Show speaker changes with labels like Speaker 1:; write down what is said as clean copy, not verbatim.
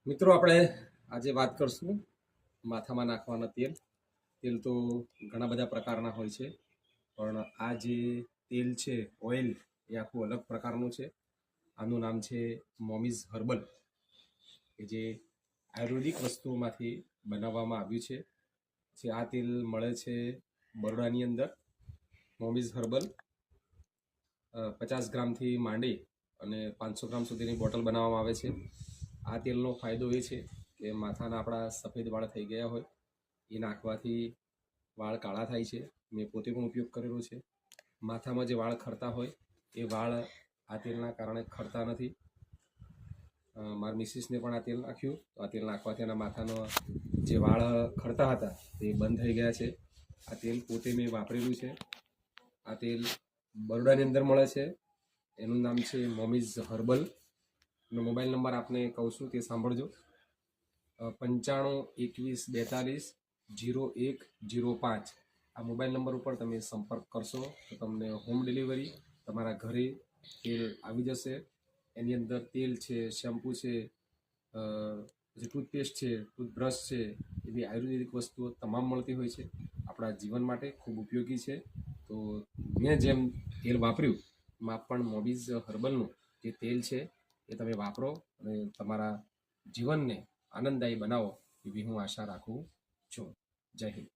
Speaker 1: મિત્રો આપણે આજે વાત કરશું માથામાં નાખવાના તેલ. તેલ તો ઘણા બધા પ્રકારના હોય છે, પણ આ જે તેલ છે ઓઇલ એ આખું અલગ પ્રકારનું છે. આનું નામ છે મોમીઝ હર્બલ, કે જે આયુર્વેદિક વસ્તુઓમાંથી બનાવવામાં આવ્યું છે. જે આ તેલ મળે છે બરોડાની અંદર. મોમીઝ હર્બલ 50 ગ્રામથી માંડી અને 500 ગ્રામ સુધીની બોટલ બનાવવામાં આવે છે. આ તેલનો ફાયદો એ છે કે માથાના આપણા સફેદ વાળ થઈ ગયા હોય એ નાખવાથી વાળ કાળા થાય છે. મેં પોતે પણ ઉપયોગ કરેલો છે. માથામાં જે વાળ ખરતા હોય એ વાળ આ તેલના કારણે ખરતા નથી. મારા મિસિસને પણ આ તેલ નાખ્યું, તો આ તેલ નાખવાથી એના માથાનો જે વાળ ખરતા હતા તે બંધ થઈ ગયા છે. આ તેલ પોતે મેં વાપરેલું છે. આ તેલ બરોડાની અંદર મળે છે. એનું નામ છે મોમીઝ હર્બલ. મોબાઈલ નંબર આપને કહું છું તે સાંભળજો: 9521420105. આ મોબાઈલ નંબર ઉપર તમે સંપર્ક કરશો તો તમને હોમ ડિલિવરી તમારા ઘરે તેલ આવી જશે. એની અંદર તેલ છે, શેમ્પૂ છે, જે ટૂથપેસ્ટ છે, ટૂથબ્રશ છે, એવી આયુર્વેદિક વસ્તુઓ તમામ મળતી હોય છે. આપણા જીવન માટે ખૂબ ઉપયોગી છે. તો મેં જેમ તેલ વાપર્યું એમાં પણ મોમીઝ હર્બલનું જે તેલ છે એ તમે વાપરો અને તમારા જીવનને આનંદદાયી બનાવો એવી હું આશા રાખું છું. જય હિન્દ.